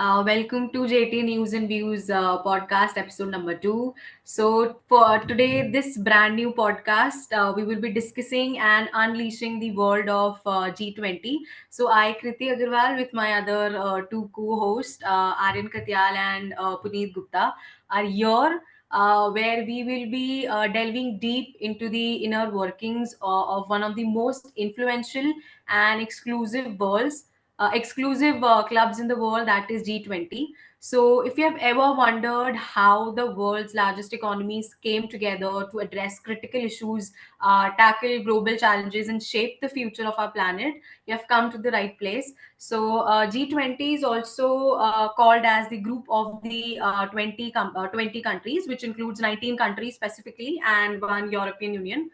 Welcome to JT News and Views podcast episode number 2. So, for today, this brand new podcast, we will be discussing and unleashing the world of G20. So, I, Kriti Agarwal, with my other two co hosts, Aryan Katyal and Puneet Gupta, are here. Where we will be delving deep into the inner workings of one of the most influential and exclusive clubs in the world, that is G20. So, if you have ever wondered how the world's largest economies came together to address critical issues, tackle global challenges, and shape the future of our planet, you have come to the right place. So, G20 is also called as the group of the 20 countries, which includes 19 countries specifically and one European Union.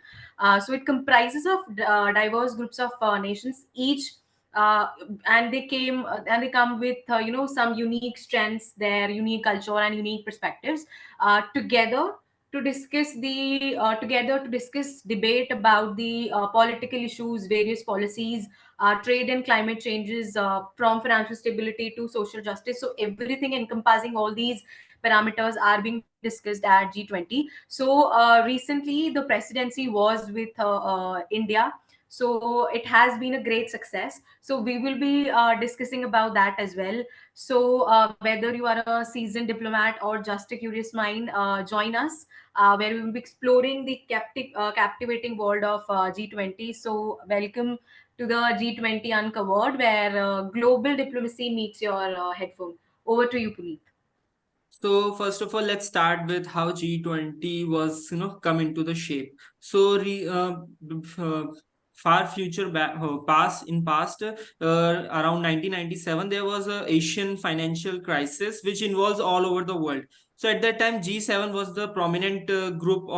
So, it comprises of diverse groups of nations, each uh, and they come with some unique strengths, their unique culture and unique perspectives together to discuss debate about the political issues, various policies, trade and climate changes, from financial stability to social justice. So everything encompassing all these parameters are being discussed at G20. So recently the presidency was with India, so it has been a great success. So we will be discussing about that as well. So whether you are a seasoned diplomat or just a curious mind, join us, where we will be exploring the captivating world of G20. So welcome to the G20 Uncovered, where global diplomacy meets your headphone. Over to you, Puneet. So first of all, let's start with how G20 was, come into the shape. So far future past, around 1997, there was a Asian financial crisis which involves all over the world. So at that time, G7 was the prominent group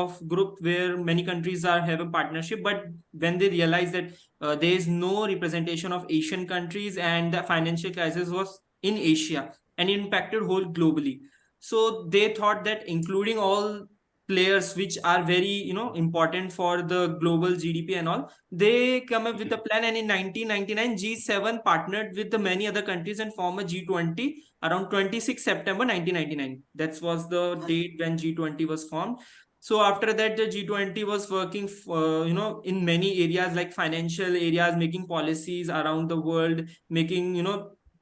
where many countries are have a partnership. But when they realized that there is no representation of Asian countries and the financial crisis was in Asia and it impacted whole globally, so they thought that including all players which are very important for the global GDP and all, they come up with a plan, and in 1999 G7 partnered with the many other countries and formed a G20 around 26 September 1999. That was the date when G20 was formed. So after that, the G20 was working in many areas like financial areas, making policies around the world, making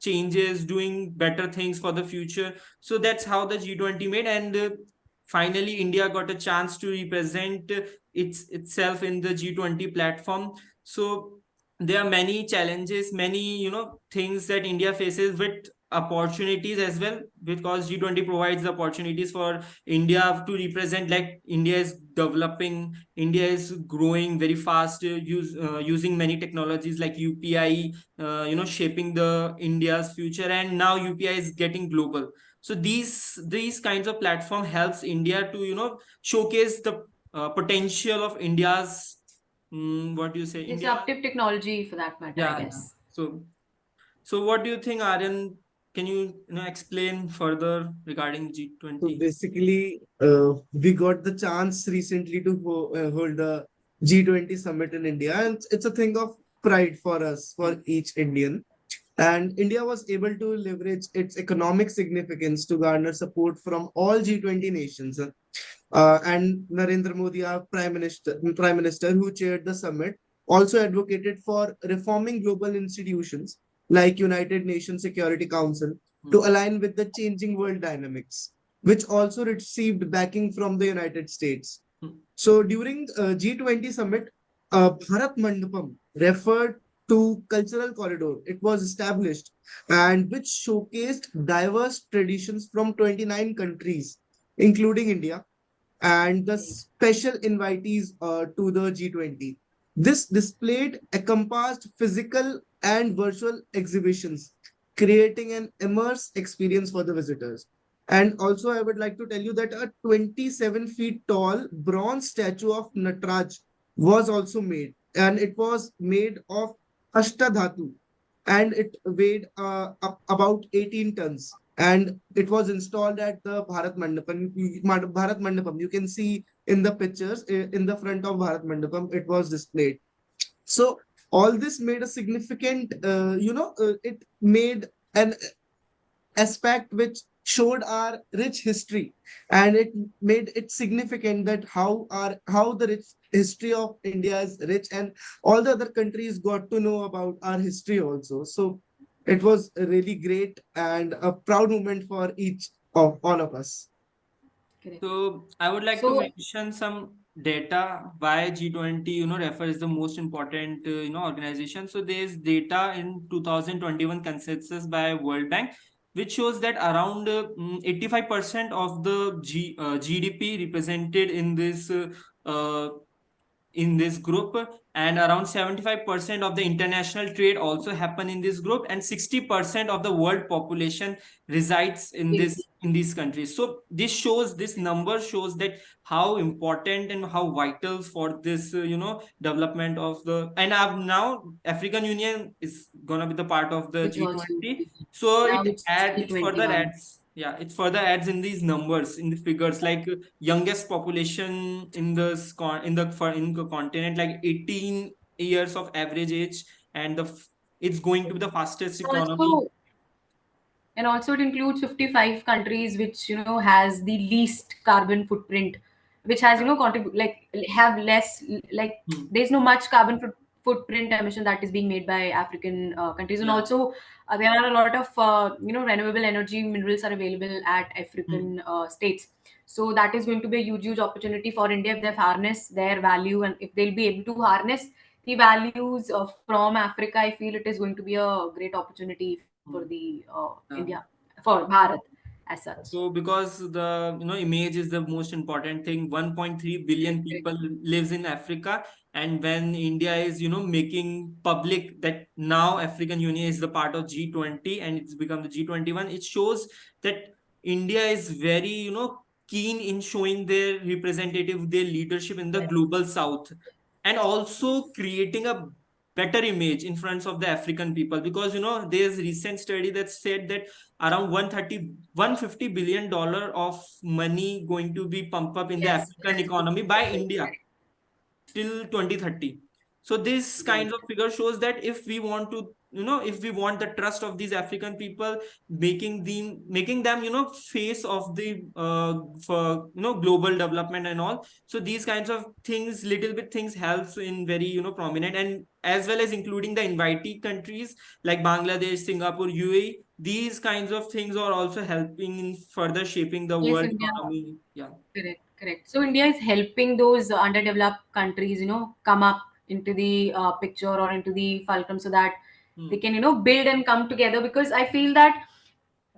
changes, doing better things for the future. So that's how the G20 made, and finally India got a chance to represent itself in the G20 platform. So there are many challenges, many things that India faces, with opportunities as well, because G20 provides the opportunities for India to represent. Like India is developing, India is growing very fast, using many technologies like UPI, shaping the India's future, and now UPI is getting global. So these kinds of platform helps India to showcase the potential of India's, what do you say, India. Disruptive technology, for that matter, I Yeah. guess. So what do you think, Aryan? Can you explain further regarding So G20? basically, we got the chance recently to hold the G20 summit in India, and it's a thing of pride for us, for each Indian. And India was able to leverage its economic significance to garner support from all G20 nations. And Narendra Modi, our Prime Minister, who chaired the summit, also advocated for reforming global institutions like United Nations Security Council to align with the changing world dynamics, which also received backing from the United States. So during G20 summit, Bharat Mandapam referred to cultural corridor. It was established and which showcased diverse traditions from 29 countries, including India, and the special invitees to the G20. This displayed encompassed physical and virtual exhibitions, creating an immersive experience for the visitors. And also, I would like to tell you that a 27 feet tall bronze statue of Nataraj was also made, and it was made of Ashtadhatu, and it weighed about 18 tons. And it was installed at the Bharat Mandapam. Bharat Mandapam, you can see in the pictures in the front of Bharat Mandapam, it was displayed. So all this made a significant, it made an aspect which showed our rich history, and it made it significant that how the rich history of India is rich, and all the other countries got to know about our history also. So it was really great and a proud moment for each of all of us. Correct. So I would like to So mention some data why G20, refers the most important, organization. So there's data in 2021 consensus by World Bank, which shows that around 85% of the GDP represented uh, in this group, and around 75% of the international trade also happen in this group, and 60% of the world population resides in yes, these countries. So this number shows that how important and how vital for this development of the, and now African Union is gonna be the part of the which also G20. So now it's it further G21. adds, yeah, it further adds in these numbers, in the figures, like youngest population in the continent, like 18 years of average age, and it's going to be the fastest economy. Also, and also it includes 55 countries which has the least carbon footprint, which has Yeah. contribute like have less, like Hmm. there's no much carbon footprint emission that is being made by African countries. And Yeah. also there are a lot of renewable energy minerals are available at Hmm. African states. So that is going to be a huge opportunity for India if they've harnessed their value, and if they'll be able to harness the values from Africa. I feel it is going to be a great opportunity for Hmm. the India, Yeah. for Bharat as such. So because the image is the most important thing, 1.3 billion Correct. people lives in Africa, and when India is making public that now African Union is the part of G20 and it's become the G21, it shows that India is very keen in showing their representative, their leadership in the Correct. global South, and also Yes. creating a better image in front of the African people, because there's recent study that said that around 150 billion dollar of money going to be pumped up in the Yes. African economy by India Correct. till 2030. So this kind Right. of figure shows that if we want to, if we want the trust of these African people, making them face of the for global development and all. So these kinds of things, little bit things, helps in very prominent, and as well as including the invitee countries like Bangladesh, Singapore, UAE. These kinds of things are also helping in further shaping the Yes, world India. economy. Yeah. Correct, correct. So India is helping those underdeveloped countries, come up into the picture or into the fulcrum, so that they Hmm. can, build and come together. Because I feel that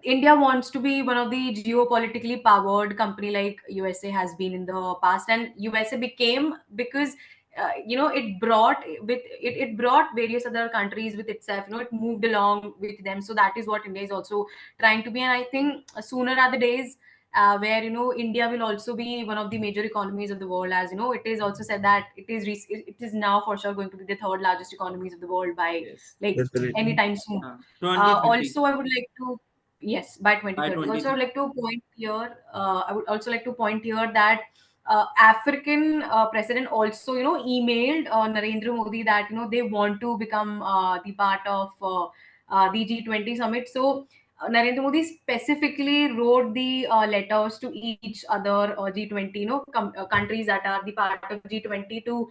India wants to be one of the geopolitically powered company like USA has been in the past, and USA became because it brought it brought various other countries with itself. It moved along with them. So that is what India is also trying to be, and I think sooner are the days where India will also be one of the major economies of the world. As it is also said that it is now for sure going to be the third largest economies of the world by Yes, like definitely. anytime soon. 2030. Also, I would like to, yes, by By 2030. Also, I would 2030. like to point here. I would also like to point here that African president also, emailed Narendra Modi that they want to become the part of the G20 summit. So Narendra Modi specifically wrote the letters to each other G20, countries that are the part of G20, to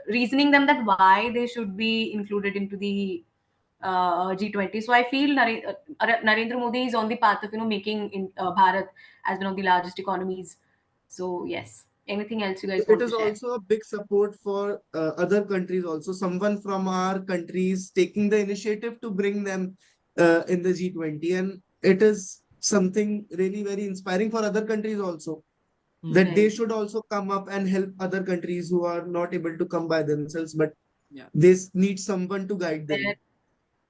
reasoning them that why they should be included into the G20. So I feel Narendra Modi is on the path of making Bharat as one of the largest economies. So yes. Anything else you guys It want to is share? also a big support for other countries also. Someone from our countries taking the initiative to bring them in the G20. And it is something really very inspiring for other countries also, Hmm. that they Right. should also come up and help other countries who are not able to come by themselves, but Yeah. they need someone to guide There, them.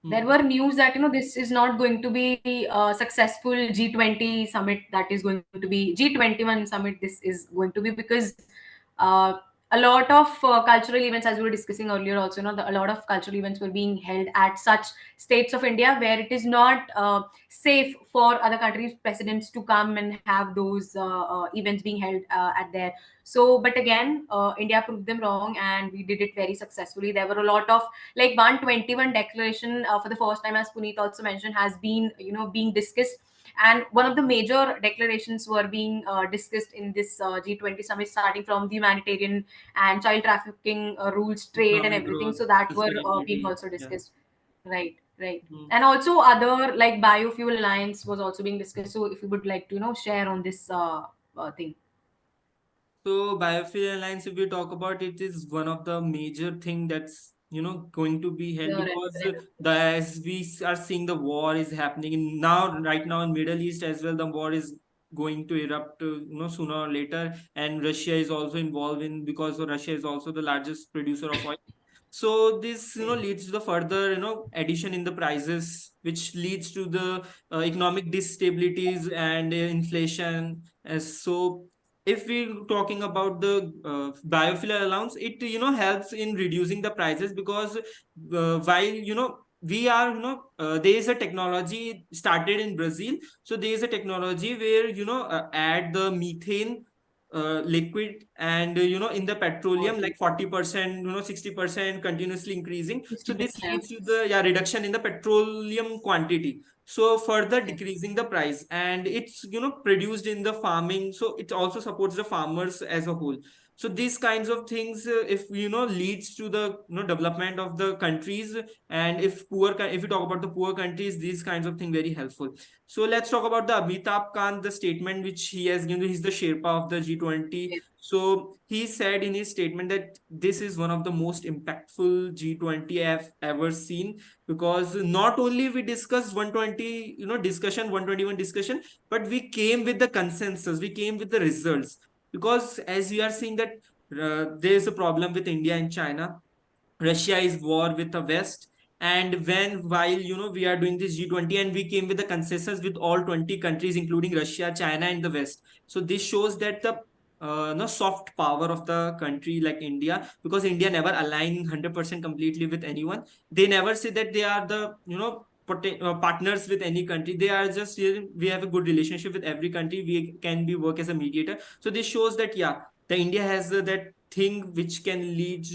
there Hmm. were news that this is not going to be a successful G20 summit. That is going to be G21 summit. This is going to be because a lot of cultural events, as we were discussing earlier also, a lot of cultural events were being held at such states of India where it is not safe for other countries presidents to come and have those events being held at there. So but again, India proved them wrong and we did it very successfully. There were a lot of, like, 121 declaration for the first time, as Puneet also mentioned, has been being discussed. And one of the major declarations were being discussed in this G20 summit, starting from the humanitarian and child trafficking rules, trade, and Economic everything. growth, So that were being sustainability. also Yeah. discussed. Right, right. Mm. And also other, like, biofuel alliance was also being discussed. So if you would like to share on this thing. So biofuel alliance, if we talk about it, is one of the major thing that's going to be held, The because referendum. the as we are seeing the war is happening in now right now in Middle East as well. The war is going to erupt sooner or later, and Russia is also involved in, because Russia is also the largest producer of oil. So this leads to the further addition in the prices, which leads to the economic instabilities and inflation. As so if we're talking about the biofuel allowance, it helps in reducing the prices, because while we are there is a technology started in Brazil. So there is a technology where add the methane liquid, and in the petroleum, like 40%, 60% continuously increasing. So this 60%. leads to the reduction in the petroleum quantity, so further Yes. decreasing the price, and it's produced in the farming, so it also supports the farmers as a whole. So these kinds of things, if leads to the development of the countries. And if we talk about the poor countries, these kinds of things very helpful. So let's talk about the Amitabh Kant, the statement which he has given. He's the Sherpa of the G20. Yes. So he said in his statement that this is one of the most impactful G20 I've ever seen, because not only we discussed 120 discussion 121 discussion, but we came with the consensus, we came with the results. Because as we are seeing that there is a problem with India and China. Russia is war with the West. And when while we are doing this G20, and we came with the consensus with all 20 countries, including Russia, China, and the West. So this shows that the no soft power of the country like India, because India never align 100% completely with anyone. They never say that they are the partners with any country. They are just we have a good relationship with every country. We can be work as a mediator. So this shows that yeah, the India has that thing which can lead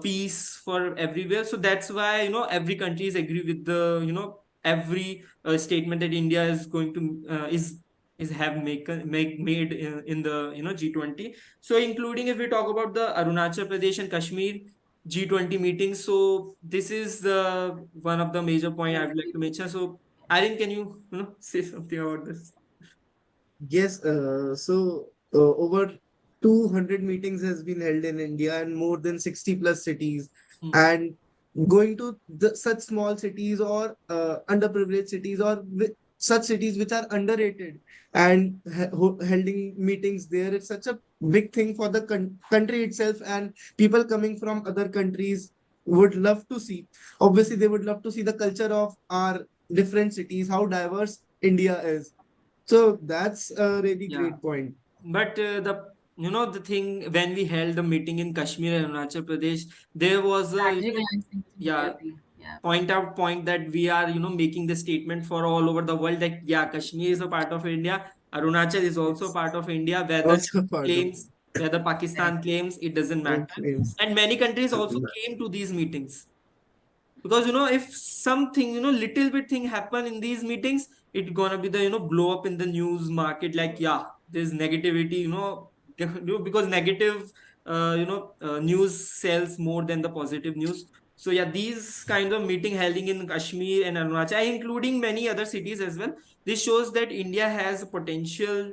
peace for everywhere. So that's why every country is agree with the every statement that India is going to is have made in the G20. So including if we talk about the Arunachal Pradesh and Kashmir G20 meetings, so this is the one of the major point I would like to mention. So Irene, can you say something about this? Yes, over 200 meetings has been held in India and more than 60 plus cities. Hmm. And going to such small cities or underprivileged cities or such cities which are underrated and holding meetings there, it's such a big thing for the country itself, and people coming from other countries would love to see. Obviously, they would love to see the culture of our different cities, how diverse India is. So that's a really Yeah. great point. But the thing, when we held the meeting in Kashmir and Arunachal Pradesh, there was a Strategic alliance is yeah, very big. Yeah. point that we are making the statement for all over the world that yeah, Kashmir is a part of India, Arunachal is also Yes. part of India. Whether Also part of claims, whether Pakistan claims, it doesn't and matter. claims. And many countries also came to these meetings, because if something little bit thing happen in these meetings, it gonna be the blow up in the news market, like yeah, there's negativity, because negative news sells more than the positive news. So yeah, these kind of meeting held in Kashmir and Arunachal, including many other cities as well, this shows that India has potential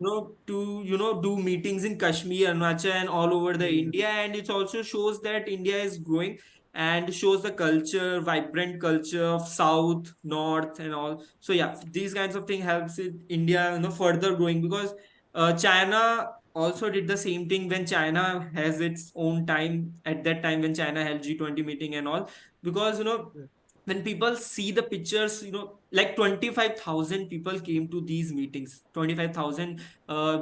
to do meetings in Kashmir, Arunachal, and all over the Mm. India. And it also shows that India is growing, and shows the culture, vibrant culture of South, North, and all. So yeah, these kinds of things helps India further growing, because China also did the same thing when China has its own time, at that time when China held G20 meeting and all. Because when people see the pictures, like 25,000 people came to these meetings, 25,000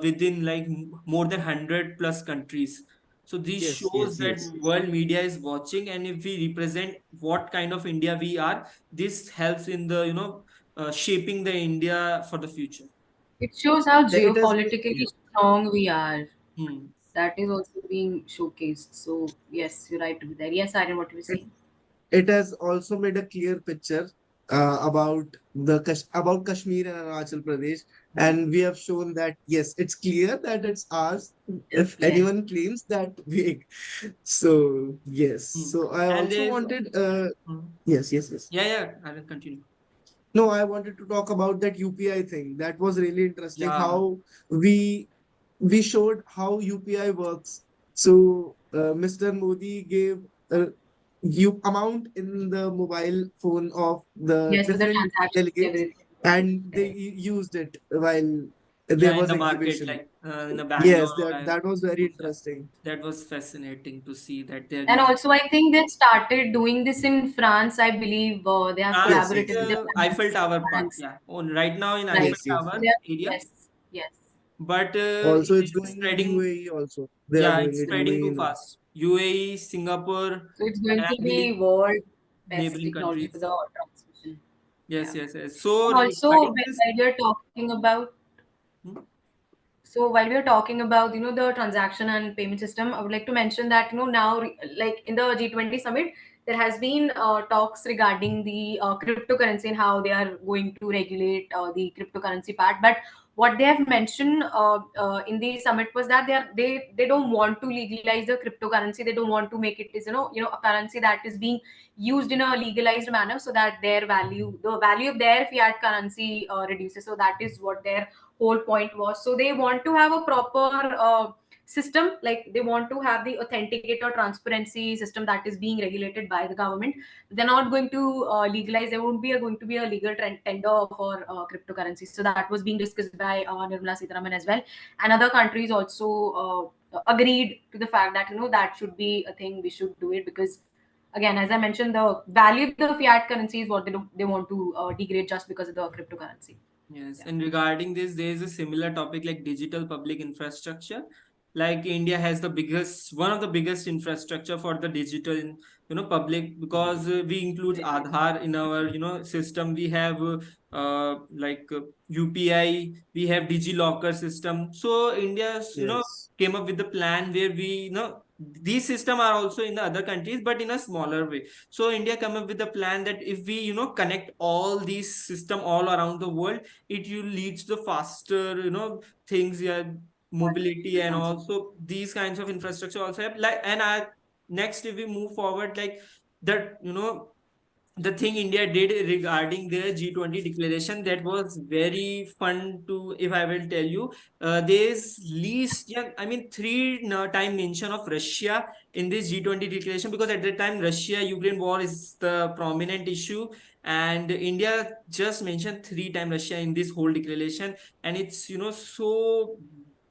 within like more than 100 plus countries. So this Yes, shows yes, that yes. world media is watching, and if we represent what kind of India we are, this helps in the shaping the India for the future. It shows how It has geopolitically strong we are. Hmm. That is also being showcased. So yes, you're right to be there. Yes, Aryan, what you were it, saying? it has also made a clear picture about about Kashmir and Arunachal Pradesh, and we have shown that yes, it's clear that it's ours. If Yes. anyone claims that we, so yes. Hmm. So I And also there's wanted hmm. yes, yes, yes. Yeah, yeah, I will continue. No, I wanted to talk about that UPI thing. That was really interesting. Yeah. How we showed how UPI works. So Mr. Modi gave a amount in the mobile phone of the Yes, for the different transactions, delegates, everything. Correct, and they correct. used it while there Yeah, in was the market, exhibition. like in a Bangalore, Yes, that was very yeah, interesting. that was fascinating to see that they're And using. also, I think they started doing this in France. I believe they have France Yes, in collaborated yes, with the the Eiffel Tower part, banks. yeah. On right now in Right. Eiffel yes, yes. So Tower they are, area, yes, yes. but Also, it it's is going in spreading. UAE. Also, they are Yeah, doing it's it spreading too UAE now. fast. UAE, Singapore, So it's going and to I believe be world best neighboring technology for countries. the transmission. Yes, Yeah. yes, yes. So And also, regarding this, while we're talking about hmm, So while we are talking about the transaction and payment system, I would like to mention that now like in the G20 summit, there has been talks regarding the cryptocurrency and how they are going to regulate the cryptocurrency part. But what they have mentioned in the summit was that they don't want to legalize the cryptocurrency. They don't want to make it is a currency that is being used in a legalized manner so that the value of their fiat currency reduces. So that is what their whole point was. So they want to have a proper system, like they want to have the authenticator transparency system that is being regulated by the government. They're not going to legalize. There won't be going to be a legal tender for cryptocurrency. So that was being discussed by Nirmala Sitharaman as well, and other countries also agreed to the fact that that should be a thing. We should do it because, again, as I mentioned, the value of the fiat currency is what they want to degrade just because of the cryptocurrency. yes, Yeah. and regarding this, there is a similar topic like digital public infrastructure. Like India has the biggest, one of the biggest infrastructure for the digital, public, because we include Aadhaar in our, system. We have UPI, we have DigiLocker system. So India's, Yes, came up with the plan where we, these system are also in the other countries, but in a smaller way. So India come up with the plan that if we, connect all these system all around the world, it will leads the faster things, yeah, mobility, and also these kinds of infrastructure also have, like, and I next if we move forward, like that, the thing India did regarding their G20 declaration, that was very fun to, if I will tell you, there's least, yeah, I mean, three time mention of Russia in this G20 declaration, because at that time Russia Ukraine war is the prominent issue, and India just mentioned three time Russia in this whole declaration, and it's so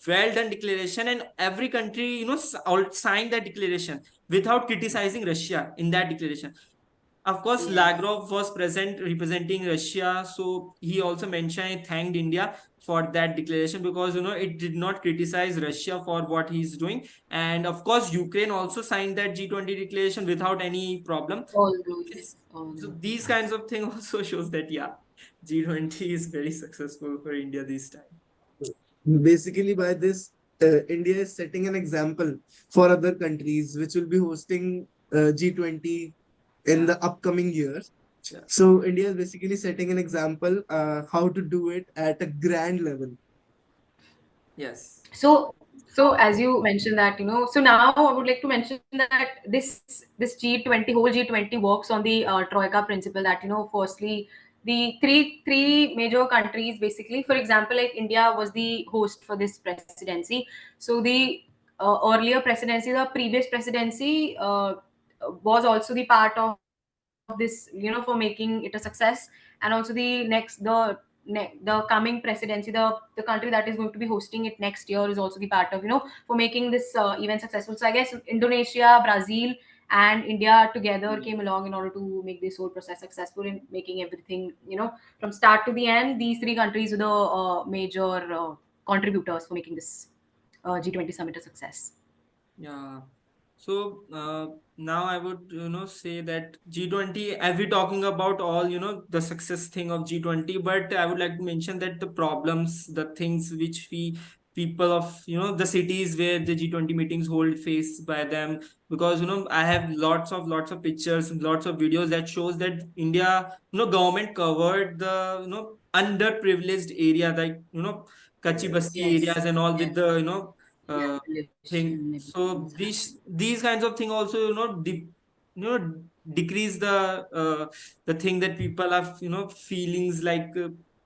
well done declaration, and every country all signed that declaration without criticizing Russia in that declaration. Of course, Yes. Lavrov was present representing Russia, so he also mentioned he thanked India for that declaration, because it did not criticize Russia for what he's doing, and of course Ukraine also signed that G20 declaration without any problem. Although, yes, So although. these kinds of things also shows that, yeah, G20 is very successful for India this time. basically by this, India is setting an example for other countries which will be hosting G20 in Yeah, the upcoming years. yeah, So India is basically setting an example how to do it at a grand level. yes, So as you mentioned that, so now I would like to mention that this G20, whole G20 works on the Troika principle that, firstly, the three major countries, basically, for example, like India was the host for this presidency. So the earlier presidency, the previous presidency, was also the part of this, for making it a success. And also the coming presidency, the country that is going to be hosting it next year, is also the part of, for making this event successful. So I guess Indonesia, Brazil, and India together came along in order to make this whole process successful in making everything, from start to the end. These three countries were the major contributors for making this G20 summit a success. yeah. So now I would say that G20, as we talking about all the success thing of G20, but I would like to mention that the problems, the things which we people of the cities where the G20 meetings hold face by them, because I have lots of pictures, lots of videos that shows that India government covered the underprivileged area, like kachi Yes. basti Yes. areas and all, with Yes. the Yeah. uh, thing. Pollution, everything So is these kinds of thing also you know decrease the thing that people have feelings like,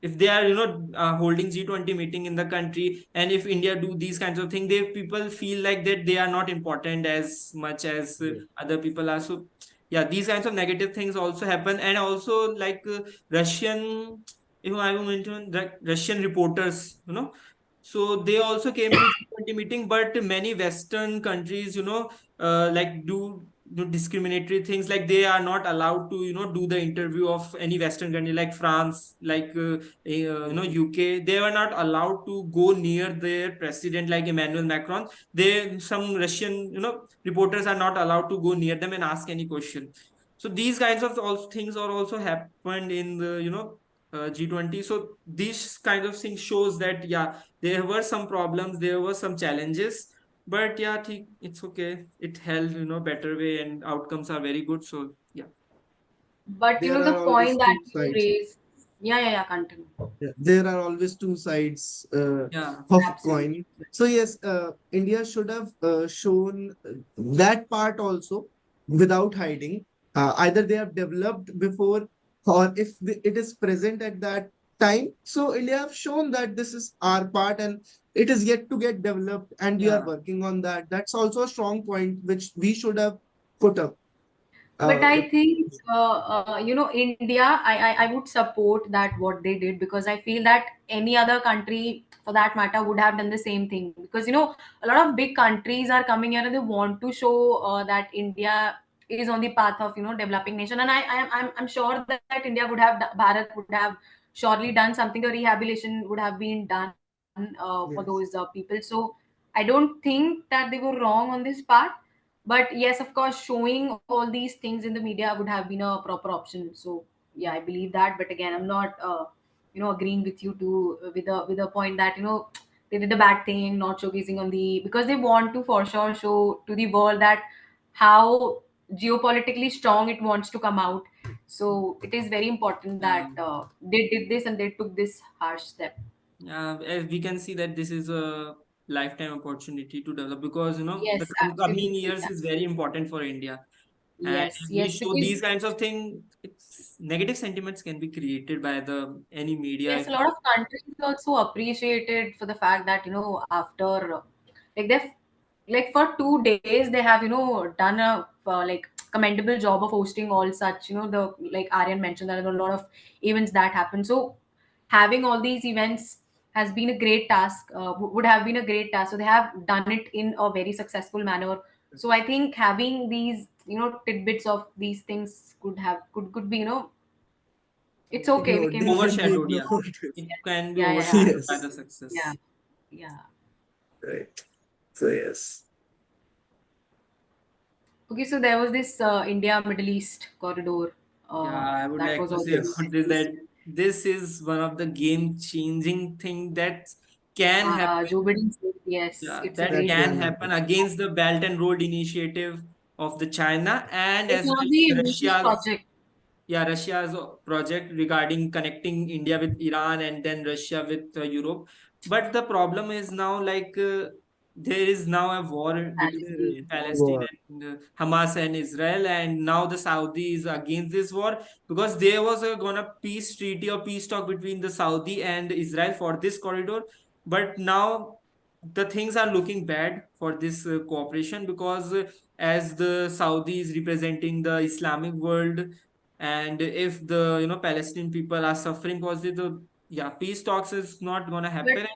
if they are holding G20 meeting in the country, and if India do these kinds of thing, they people feel like that they are not important as much as Yes. other people are. So yeah, these kinds of negative things also happen. And also like Russian, I will mention that Russian reporters, so they also came to G20 meeting, but many Western countries, like do discriminatory things. Like they are not allowed to, do the interview of any Western country, like France, like UK. They were not allowed to go near their president, like Emmanuel Macron. Some Russian, reporters are not allowed to go near them and ask any question. So these kinds of also things are also happened in the G20. So these kind of things shows that yeah, there were some problems, there were some challenges, but yeah, I think it's okay. It held better way, and outcomes are very good. So yeah. but There the are always point that two you sides. raised, yeah, continue. Yeah, there are always two sides Yeah. of Absolutely. coin. So yes, India should have shown that part also without hiding. Either they have developed before, or if it is present at that time. So India have shown that this is our part, and it is yet to get developed, and we are Yeah. working on that. That's also a strong point which we should have put up. But But I think, India, I would support that what they did, because I feel that any other country, for that matter, would have done the same thing. Because a lot of big countries are coming here and they want to show that India is on the path of developing nation. And I'm sure that India would have Bharat would have surely done something. The rehabilitation would have been done for those yes, people. So I don't think that they were wrong on this part. But yes, of course, showing all these things in the media would have been a proper option. So yeah, I believe that. But again, I'm not agreeing with you to with the point that they did a bad thing not showcasing on the, because they want to for sure show to the world that how geopolitically strong it wants to come out. So it is very important Yeah. that they did this and they took this harsh step. Yeah, as we can see that this is a lifetime opportunity to develop, because the Yes, coming absolutely. years is very important for India. And Yes, if we yes, show because these kinds of things, it's negative sentiments can be created by the any media. yes, a lot of countries also appreciated for the fact that after like they've like for 2 days they have done a like commendable job of hosting all such the, like Aryan mentioned, that there are a lot of events that happen. So having all these events has been a great task, would have been a great task. So they have done it in a very successful manner. So I think having these tidbits of these things could be it's okay. We ignored. can They we can can be Overshadowed. Yeah, ignored. it can be yeah. overshadowed by Yes, the Yeah, success. yeah. right. So yes. Okay, so there was this India Middle East corridor Yeah, I would that like was to also say Yes. about this that this is one of the game changing thing that can happen. Joe Biden said yes, Yeah, it's a that That great can can thing. happen happen. against the Belt and Road Initiative of the China, and It's as one well of the as ambitious Russia's, project. yeah, Russia's project regarding connecting India with Iran and then Russia with Europe. But the problem is now like there is now a war between There is Palestine. Palestine war. and Hamas and Israel, and now the Saudi is against this war, because there was a gonna peace treaty or peace talk between the Saudi and Israel for this corridor. But now the things are looking bad for this cooperation, because as the Saudi is representing the Islamic world, and if the Palestinian people are suffering because the yeah, peace talks is not gonna But happen.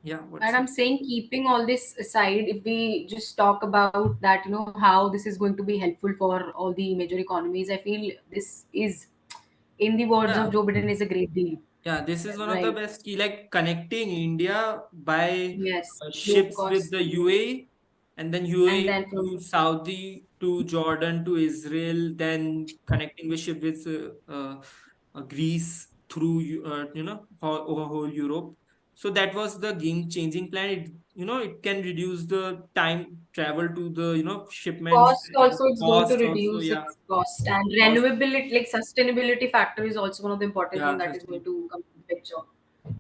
Yeah, and what's I'm saying, keeping all this aside, if we just talk about that, how this is going to be helpful for all the major economies, I feel this is, in the words yeah, of Joe Biden, is a great deal, yeah, this is one of the right? best key, like connecting India by Yes, low ships with cost. the UAE, and then And UAE then from to Saudi to Jordan to Israel, then connecting with ship with Greece through over whole Europe. So that was the game changing plan. It can reduce the time travel to the shipments, cost also, it's going to cost also, reduce yeah, its cost, and cost, renewability, like sustainability factor, is also one of the important thing yeah. that is going to come into the picture.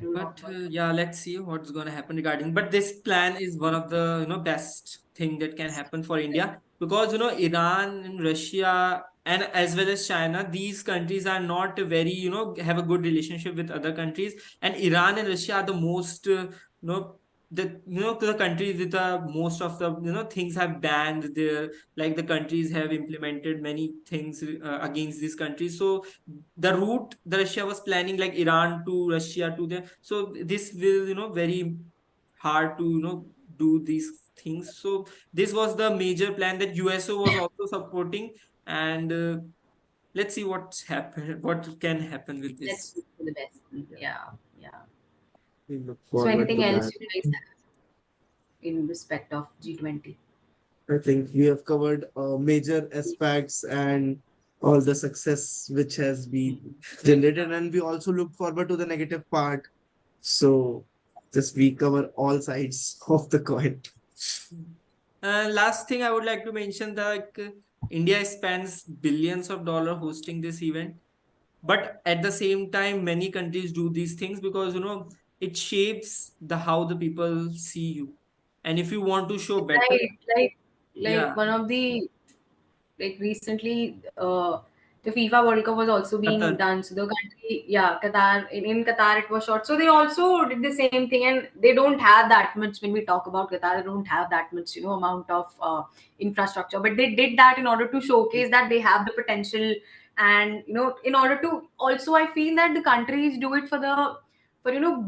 We will talk But about. yeah, let's see what's going to happen regarding. But this plan is one of the best thing that can happen for India, because Iran and Russia and as well as China, these countries are not very have a good relationship with other countries, and Iran and Russia are the most you know the countries with the most of the things have banned there, like the countries have implemented many things against these countries. So the route the Russia was planning, like Iran to Russia to the, so this will very hard to do these things. So this was the major plan that USO was also supporting, and let's see what's happen, what can happen with Let's this. hope for the best. Yeah. Yeah, yeah. We look So forward anything to else that. you guys have in respect of G20? I think we have covered major aspects and all the success which has been generated, and we also look forward to the negative part. So just we cover all sides of the coin. Last thing I would like to mention that India spends billions of dollars hosting this event, but at the same time many countries do these things because it shapes the how the people see you, and if you want to show better, Right, like yeah, one of the, like recently, the FIFA World Cup was also being Qatar, done. So the country, yeah, Qatar, in Qatar it was shot. So they also did the same thing, and they don't have that much. When we talk about Qatar, they don't have that much, amount of infrastructure. But they did that in order to showcase that they have the potential, and in order to also, I feel that the countries do it for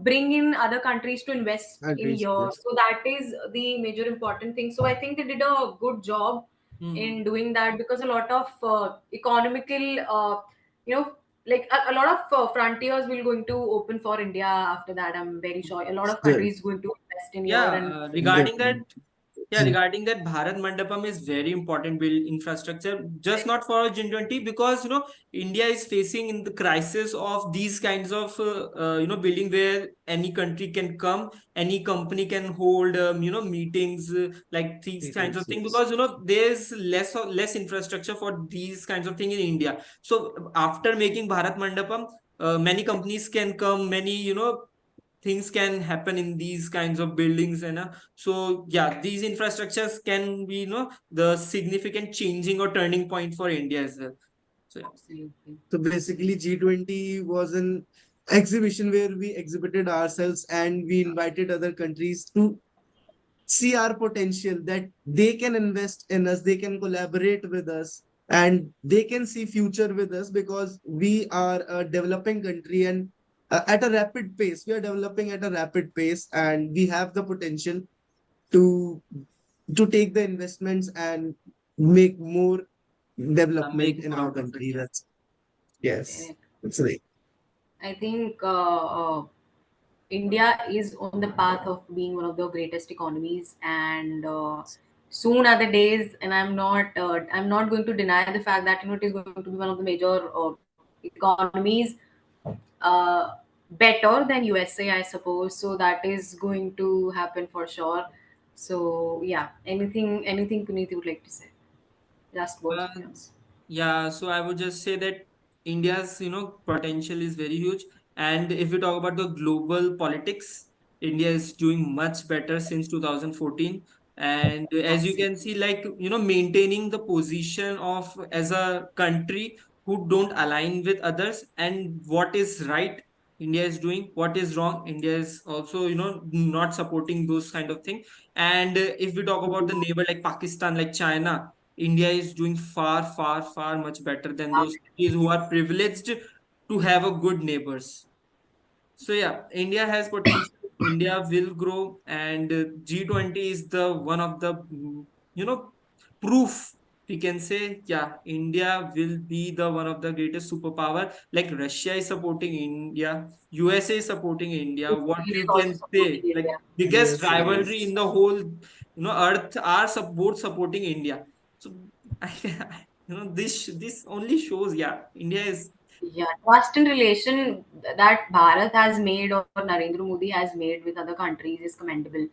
bring in other countries to invest in Agreed. here. Yes. So that is the major important thing. So I think they did a good job hmm. in doing that, because a lot of economical, you know like a lot of frontiers will going to open for India after that. I'm very sure a lot of Good. countries going to invest in here. Yeah, And regarding that, Definitely. yeah, regarding that, Bharat Mandapam is very important build infrastructure, just not for G20, because India is facing in the crisis of these kinds of building where any country can come, any company can hold meetings, like these kinds of Details, things, yes. because there's less infrastructure for these kinds of thing in India. So after making Bharat Mandapam, many companies can come, many things can happen in these kinds of buildings, and so yeah, these infrastructures can be the significant changing or turning point for India as well. So yeah. absolutely, So basically, absolutely. G20 was an exhibition where we exhibited ourselves and we invited other countries to see our potential, that they can invest in us, they can collaborate with us, and they can see future with us, because we are a developing country, and at a rapid pace. We are developing at a rapid pace, and we have the potential to take the investments and make more development Make in our out of it, country. yeah. That's yes. Correct. That's right. I think India is on the path of being one of the greatest economies, and soon are the days. And I'm not going to deny the fact that it is going to be one of the major economies, uh, better than USA, I suppose. So that is going to happen for sure. So yeah, anything Puneet you would like to say? Last words uh, of yours. Yeah, so I would just say that India's, potential is very huge. And if we talk about the global politics, India is doing much better since 2014. And as you can Absolutely. see, like, maintaining the position of as a country who don't align with others, and what is right, India is doing. What is wrong, India is also, not supporting those kind of thing. And if we talk about the neighbor like Pakistan, like China, India is doing far, far, far much better than those countries who are privileged to have a good neighbors. So yeah, India has potential. India will grow, and G20 is the one of the proof we can say, yeah, India will be the one of the greatest superpower. Like Russia is supporting India, USA is supporting India. What Israel you is also can supporting say, like India. biggest Yes, rivalry yes. in the whole, earth are both supporting India. So, this only shows, yeah, India is, Yeah, trust and relation that Bharat has made or Narendra Modi has made with other countries is commendable.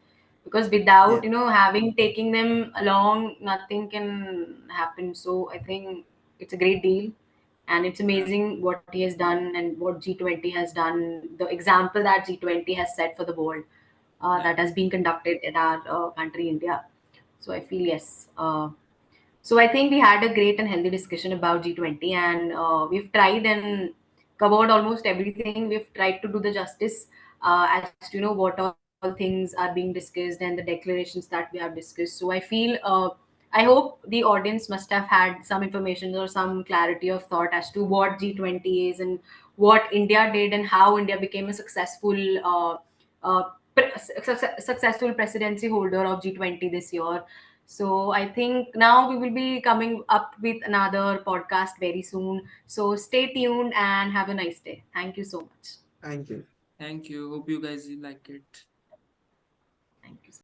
Because without, Yeah, having taking them along, nothing can happen. So I think it's a great deal, and it's amazing what he has done and what G20 has done. The example that G20 has set for the world, yeah, that has been conducted in our country, India. So I feel yes. So I think we had a great and healthy discussion about G20, and we've tried and covered almost everything. We've tried to do the justice as to what all things are being discussed and the declarations that we have discussed. So I hope the audience must have had some information or some clarity of thought as to what G20 is and what India did and how India became a successful presidency holder of G20 this year. So I think now we will be coming up with another podcast very soon. So stay tuned and have a nice day. Thank you so much. thank you. thank you. Hope you guys like it.